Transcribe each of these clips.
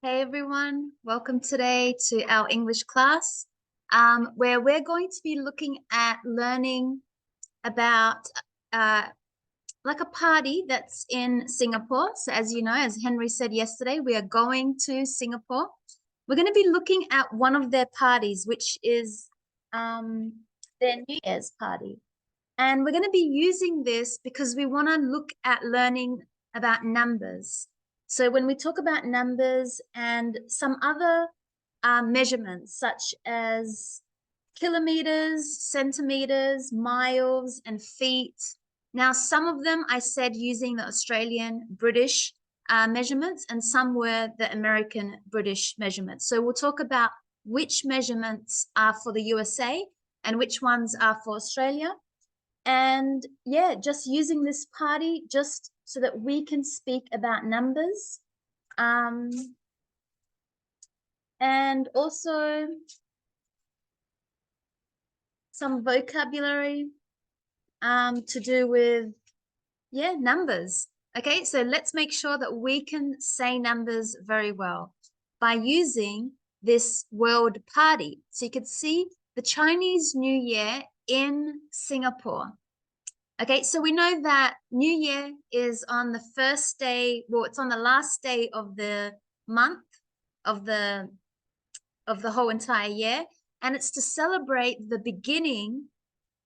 Hey everyone, welcome today to our English class, where we're going to be looking at learning about like a party that's in Singapore. So as you know, as Henry said yesterday, we are going to Singapore. We're going to be looking at one of their parties, which is their New Year's party. And we're going to be using this because we want to look at learning about numbers. So when we talk about numbers and some other measurements, such as kilometers, centimeters, miles, and feet. Now, some of them I said using the Australian British measurements, and some were the American British measurements. So we'll talk about which measurements are for the USA and which ones are for Australia. And yeah, just using this party just so that we can speak about numbers. And also some vocabulary to do with, numbers. Okay, so let's make sure that we can say numbers very well by using this world party. So you could see the Chinese New Year in Singapore. Okay, so we know that New Year is on the first day, well, it's on the last day of the month of the whole entire year, and it's to celebrate the beginning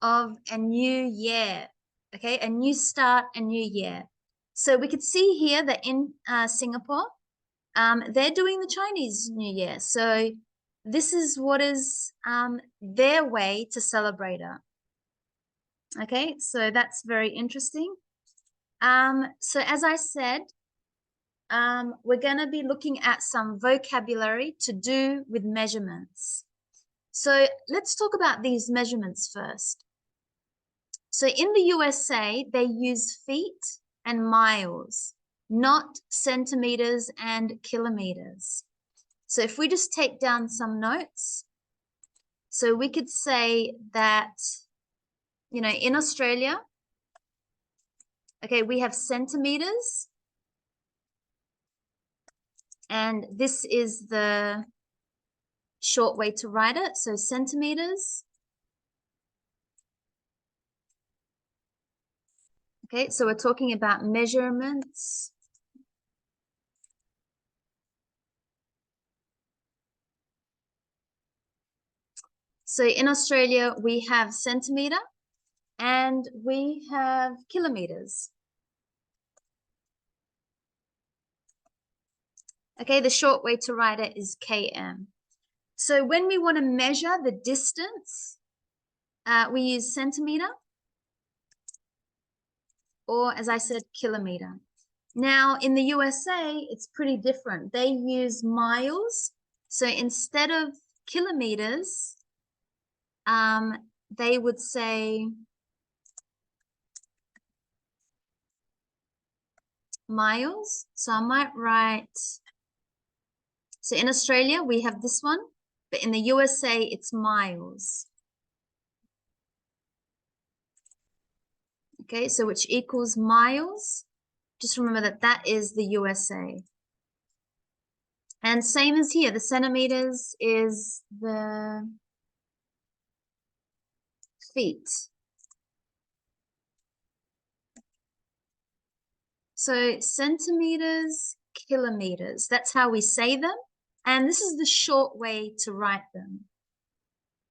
of a new year. Okay, a new start, a new year. So we could see here that in Singapore, they're doing the Chinese New Year. So this is what is their way to celebrate it. Okay, so that's very interesting. So as I said, we're going to be looking at some vocabulary to do with measurements. So let's talk about these measurements first. So in the USA, they use feet and miles, not centimeters and kilometers. So if we just take down some notes, so we could say that, in Australia, okay, we have centimeters, and this is the short way to write it. So centimeters. Okay, so we're talking about measurements. So in Australia, we have centimetre and we have kilometres. Okay, the short way to write it is km. So when we want to measure the distance, we use centimetre, or as I said, kilometre. Now in the USA, it's pretty different. They use miles. So instead of kilometers, they would say miles. So I might write, so in Australia, we have this one, but in the USA, it's miles. Okay, so which equals miles. Just remember that that is the USA. And same as here, the centimeters is the feet. So centimeters, kilometers, that's how we say them. And this is the short way to write them.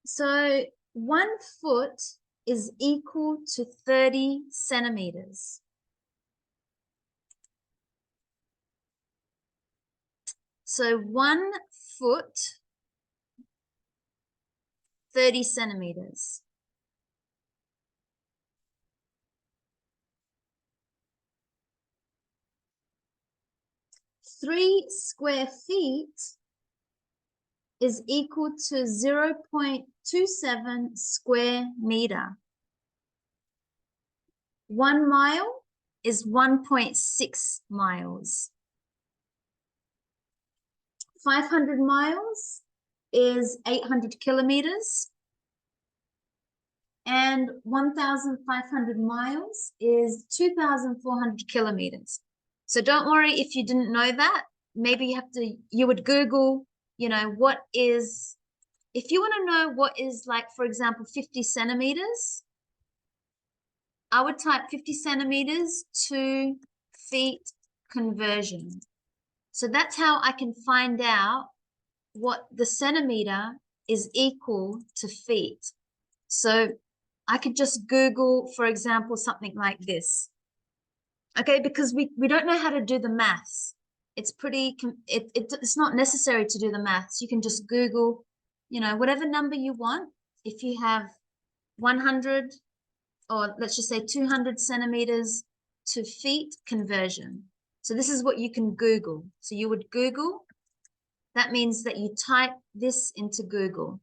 So 1 foot is equal to 30 centimeters. So 1 foot, 30 centimeters. Three square feet is equal to 0.27 square meter. 1 mile is 1.6 miles. 500 miles is 800 kilometers. And 1,500 miles is 2,400 kilometers. So don't worry if you didn't know that. maybe you would Google, you know, what is, if you want to know what is, like, for example, 50 centimeters, I would type 50 centimeters to feet conversion. So that's how I can find out what the centimeter is equal to feet. So I could just Google, for example, something like this. Okay, because we don't know how to do the maths. It's pretty, it's not necessary to do the maths. You can just Google, you know, whatever number you want. If you have 100, or let's just say 200 centimeters to feet conversion. So this is what you can Google. So you would Google, that means that you type this into Google.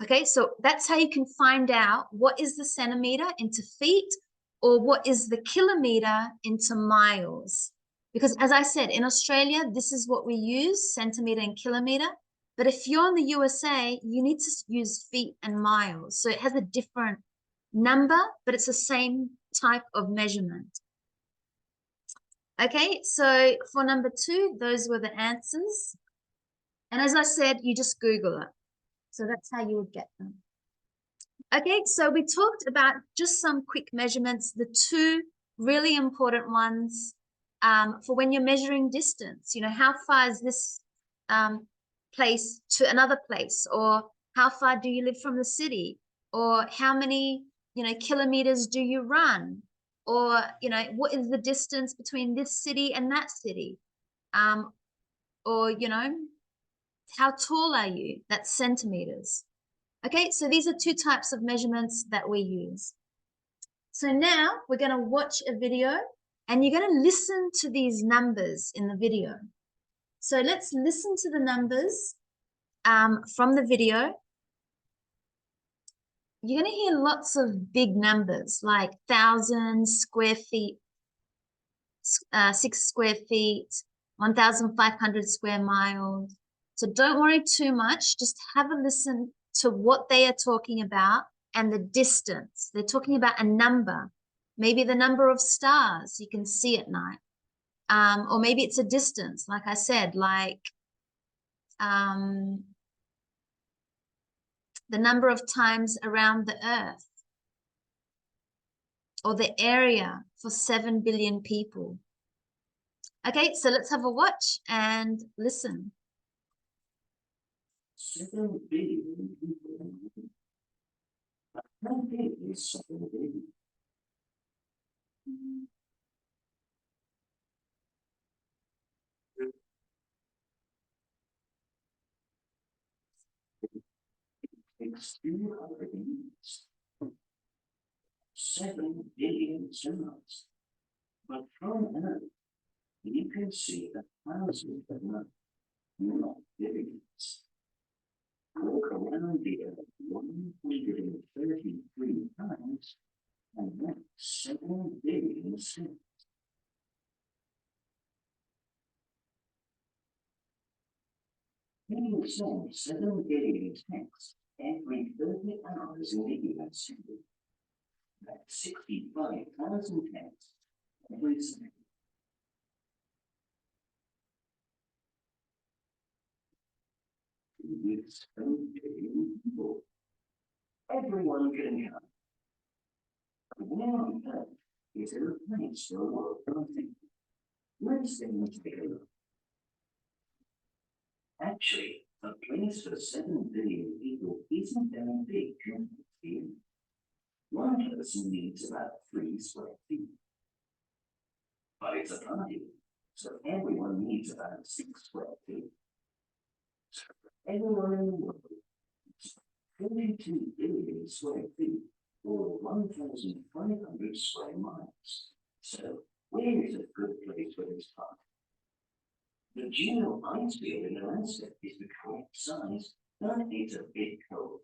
Okay, so that's how you can find out what is the centimeter into feet, or what is the kilometer into miles. Because as I said, in Australia, this is what we use, centimeter and kilometer. But if you're in the USA, you need to use feet and miles. So it has a different number, but it's the same type of measurement. Okay, so for number 2, those were the answers. And as I said, you just Google it. So that's how you would get them. Okay, so we talked about just some quick measurements, the 2 really important ones for when you're measuring distance. You know, how far is this place to another place? Or how far do you live from the city? Or how many, you know, kilometers do you run? Or, you know, what is the distance between this city and that city? Or, you know, how tall are you? That's centimeters. Okay, so these are 2 types of measurements that we use. So now we're going to watch a video and you're going to listen to these numbers in the video. So let's listen to the numbers from the video. You're going to hear lots of big numbers like 1,000 square feet, 6 square feet, 1,500 square miles. So don't worry too much. Just have a listen to what they are talking about and the distance. They're talking about a number, maybe the number of stars you can see at night. Or maybe it's a distance, like I said, like the number of times around the Earth, or the area for 7 billion people. Okay, so let's have a watch and listen. 7 billion people. How big is 7 billion? It's 200 units. 7 billion stars. But from Earth, you can see 1,000 of them, not billions. Walk around the Earth 133 times, and that's 7 billion stars. People send 7 billion texts every 30 hours in the US. That's 65,000 texts every second. With 7 billion people, everyone can come. But where on earth is there a place for a world country? Where's the most bigger? Actually, a place for 7 billion people isn't that big compared to you. One person needs about 3 square feet. But it's a party, so everyone needs about 6 square feet. So everyone in the world needs 42 billion square feet, or 1,500 square miles. So where is a good place for this party? The geo ice field in Alaska is the correct size, but it's a bit cold.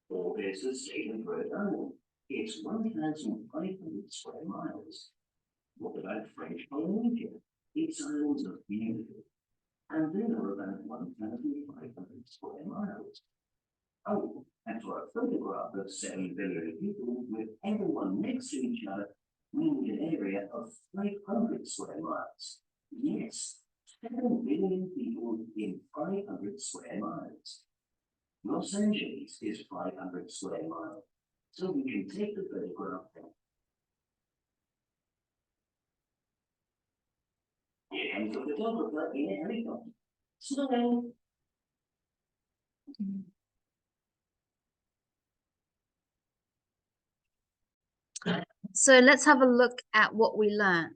Or there's the state of Rhode Island. It's 1,500 square miles. What about French Polynesia? Its islands are beautiful, and they are about 1,500 square miles. Oh, and for a photograph of 7 billion people with everyone next to each other, we need an area of 500 square miles. Yes, 7 billion people in 500 square miles. Los Angeles is 500 square miles, so we can take the photograph then. Here comes the photographer in a helicopter. Smile. So let's have a look at what we learned.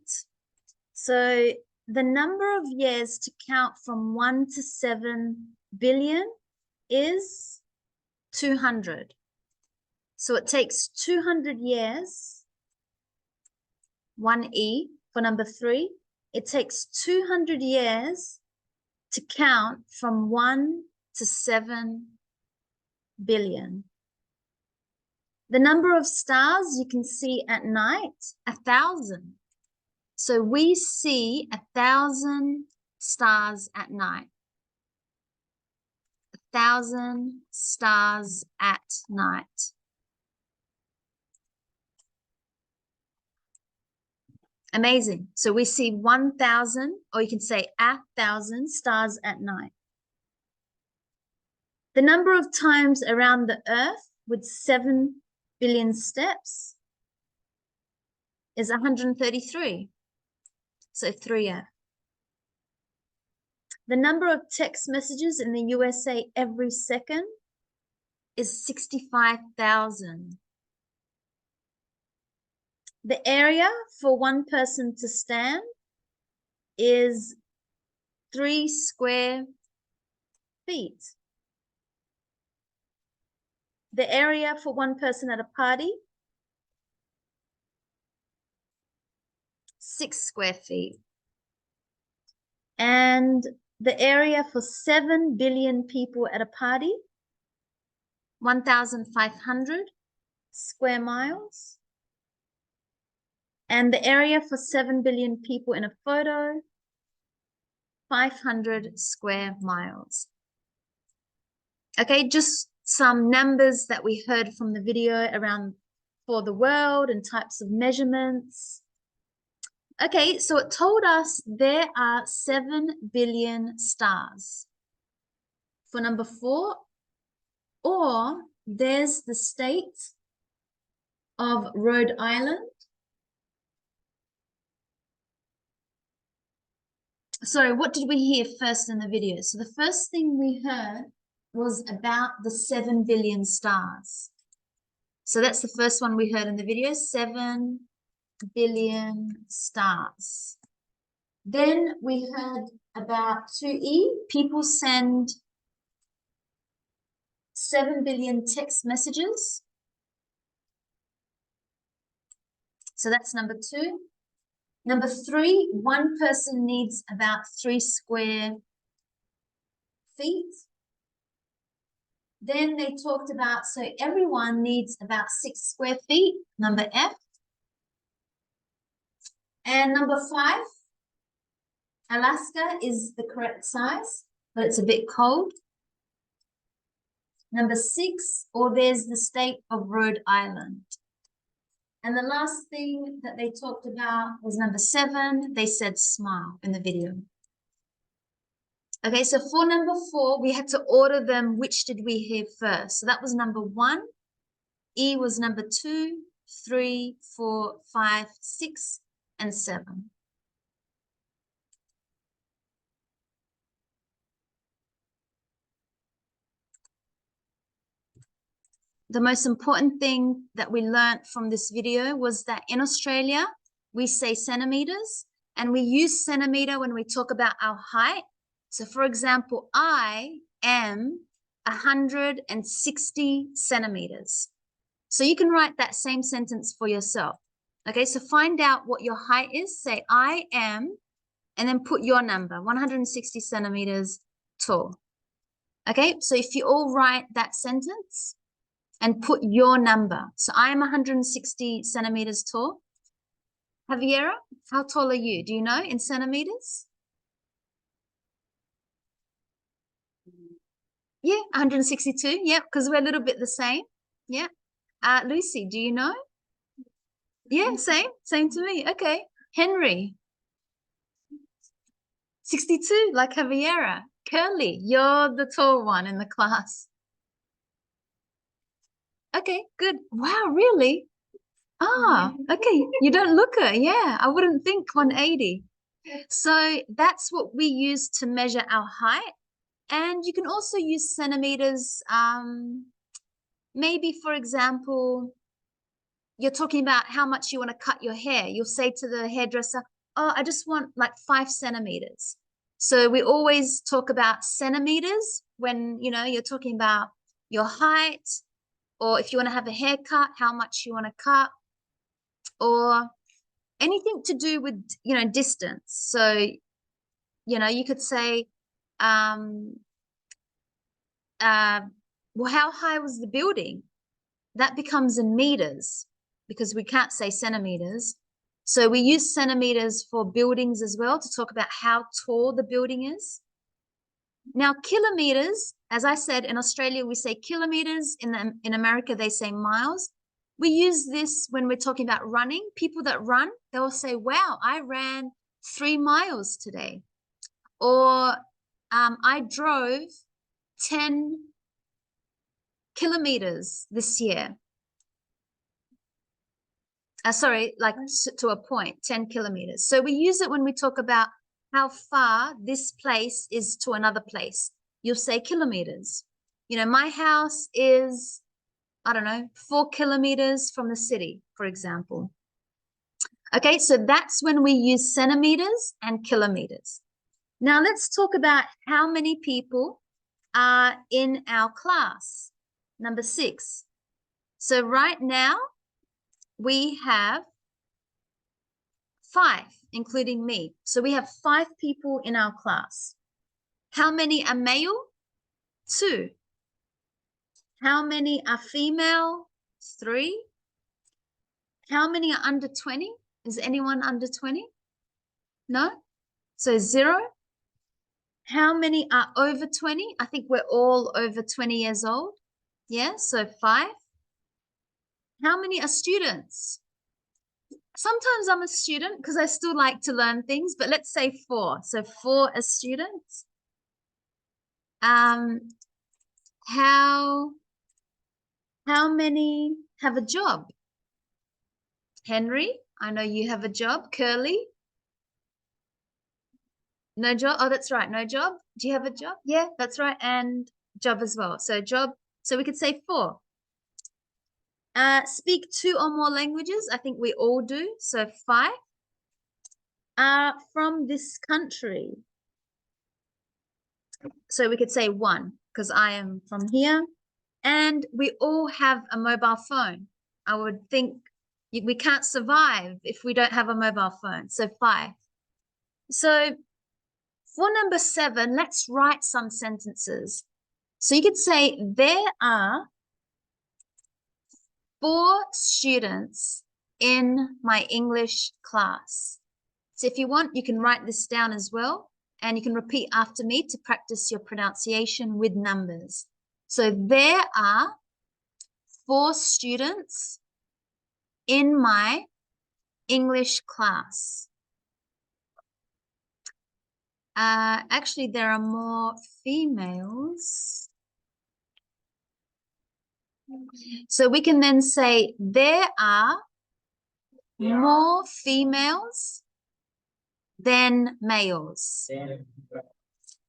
So the number of years to count from 1 to 7 billion is 200. So it takes 200 years, 1E for number 3. It takes 200 years to count from 1 to 7 billion. The number of stars you can see at night, 1,000. So we see 1,000 stars at night. 1,000 stars at night. Amazing. So we see 1,000, or you can say 1,000 stars at night. The number of times around the Earth with 7 billion steps is 133. So 3F. The number of text messages in the USA every second is 65,000. The area for one person to stand is 3 square feet. The area for one person at a party, 6 square feet. And the area for 7 billion people at a party, 1,500 square miles. And the area for 7 billion people in a photo, 500 square miles. Okay, just some numbers that we heard from the video around for the world and types of measurements. Okay, so it told us there are 7 billion stars for number 4, or there's the state of Rhode Island. Sorry, what did we hear first in the video? So the first thing we heard was about the 7 billion stars. So that's the first one we heard in the video, 7 billion stars. Then we heard about 2E, people send 7 billion text messages. So that's number 2. Number 3, one person needs about 3 square feet. Then they talked about, so everyone needs about 6 square feet, number F. And number 5, Alaska is the correct size, but it's a bit cold. Number 6, or there's the state of Rhode Island. And the last thing that they talked about was number 7. They said smile in the video. Okay, so for number 4, we had to order them. Which did we hear first? So that was number 1. E was number 2, 3, 4, 5, 6, and 7. The most important thing that we learned from this video was that in Australia, we say centimeters, and we use centimeter when we talk about our height. So for example, I am 160 centimeters. So you can write that same sentence for yourself. Okay, so find out what your height is. Say I am, and then put your number, 160 centimeters tall. Okay, so if you all write that sentence and put your number. So I am 160 centimeters tall. Javiera, how tall are you? Do you know in centimeters? Yeah, 162. Yeah, because we're a little bit the same. Yeah. Lucy, do you know? Yeah, same to me. Okay. Henry. 62, like Javiera. Curly, you're the tall one in the class. Okay, good. Wow, really? Ah, okay. You don't look it. Yeah, I wouldn't think 180. So that's what we use to measure our height. And you can also use centimeters. Maybe, for example, you're talking about how much you want to cut your hair. You'll say to the hairdresser, oh, I just want like 5 centimeters. So we always talk about centimeters when, you're talking about your height, or if you want to have a haircut, how much you want to cut, or anything to do with, distance. So, you could say, well, how high was the building? That becomes in meters because we can't say centimeters. So we use centimeters for buildings as well to talk about how tall the building is. Now, kilometers, as I said, in Australia, we say kilometers. In America, they say miles. We use this when we're talking about running. People that run, they'll say, wow, I ran 3 miles today. Or I drove 10 kilometers this year. Sorry, like to a point, 10 kilometers. So we use it when we talk about how far this place is to another place. You'll say kilometers. My house is, I don't know, 4 kilometers from the city, for example. Okay, so that's when we use centimeters and kilometers. Now let's talk about how many people are in our class. Number 6. So right now we have 5, including me. So we have 5 people in our class. How many are male? 2. How many are female? 3. How many are under 20? Is anyone under 20? No? So 0. How many are over 20? I think we're all over 20 years old. Yeah, so 5. How many are students? Sometimes I'm a student because I still like to learn things, but let's say 4. So 4 are students. How many have a job? Henry, I know you have a job. Curly? No job? Oh, that's right. No job. Do you have a job? Yeah, that's right. And job as well. So job. So we could say 4. Speak 2 or more languages. I think we all do. So 5. From this country. So we could say 1 because I am from here. And we all have a mobile phone. I would think we can't survive if we don't have a mobile phone. So 5. So for number 7, let's write some sentences. So you could say there are 4 students in my English class. So if you want, you can write this down as well, and you can repeat after me to practice your pronunciation with numbers. So there are 4 students in my English class. Actually, there are more females. So we can then say there are more females than males.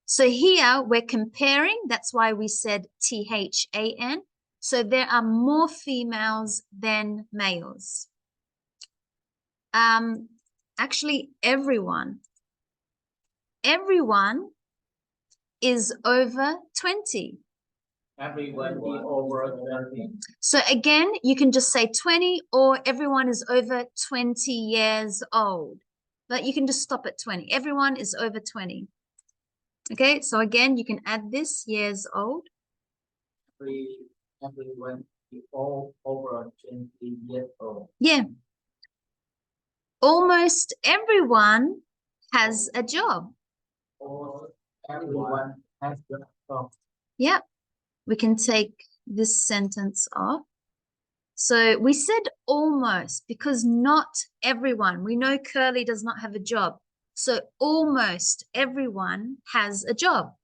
So here we're comparing. That's why we said THAN. So there are more females than males. Actually, everyone is over 20. Everyone is over 20. So again, you can just say 20, or everyone is over 20 years old. But you can just stop at 20. Everyone is over 20. Okay, so again, you can add this, years old. Everyone is all over 20 years old. Yeah. Almost everyone has a job. Or everyone has a job. Yep. We can take this sentence off. So we said almost because not everyone. We know Curly does not have a job. So almost everyone has a job.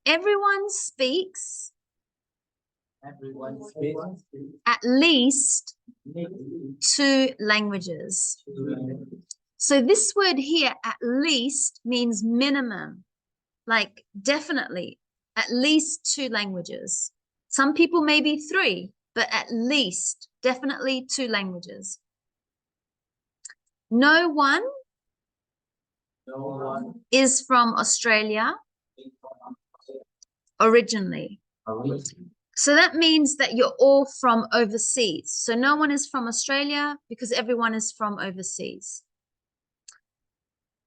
Everyone speaks Everyone speaks at least 2 languages. So this word here, at least, means minimum, like definitely, at least 2 languages. Some people may be 3, but at least, definitely 2 languages. No one is from Australia originally. So that means that you're all from overseas. So no one is from Australia because everyone is from overseas.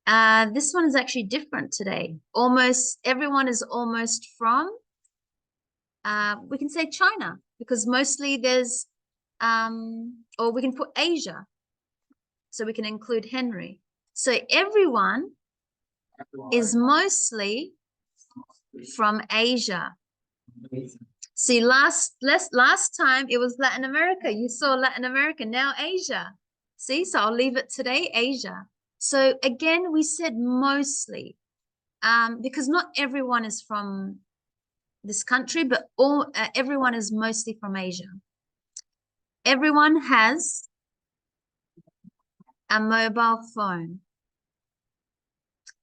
This one is actually different today. Almost everyone is almost from, we can say China, because mostly there's, or we can put Asia. So we can include Henry. So everyone is mostly from Asia. See, last time it was Latin America. You saw Latin America, now Asia. See, so I'll leave it today, Asia. So again, we said mostly, because not everyone is from this country, but everyone is mostly from Asia. Everyone has a mobile phone.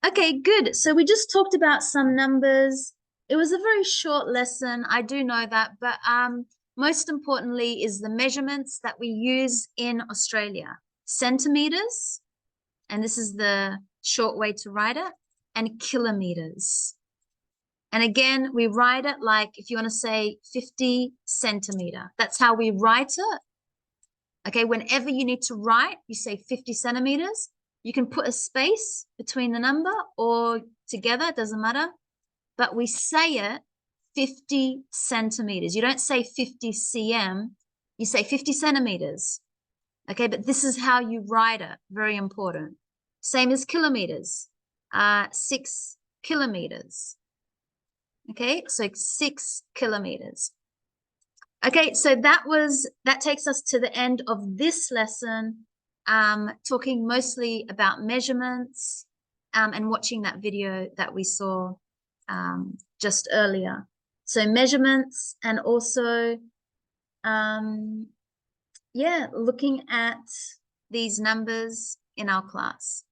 Okay, good. So we just talked about some numbers. It was a very short lesson. I do know that, but most importantly is the measurements that we use in Australia. Centimetres, and this is the short way to write it, and kilometres. And again, we write it like, if you want to say 50 centimetre, that's how we write it. Okay, whenever you need to write, you say 50 centimetres. You can put a space between the number or together, it doesn't matter. But we say it 50 centimetres. You don't say 50 cm, you say 50 centimetres. Okay, but this is how you write it, very important. Same as kilometres, 6 kilometres. Okay, so 6 kilometres. Okay, so that takes us to the end of this lesson, talking mostly about measurements, and watching that video that we saw just earlier. So measurements, and also, yeah, looking at these numbers in our class.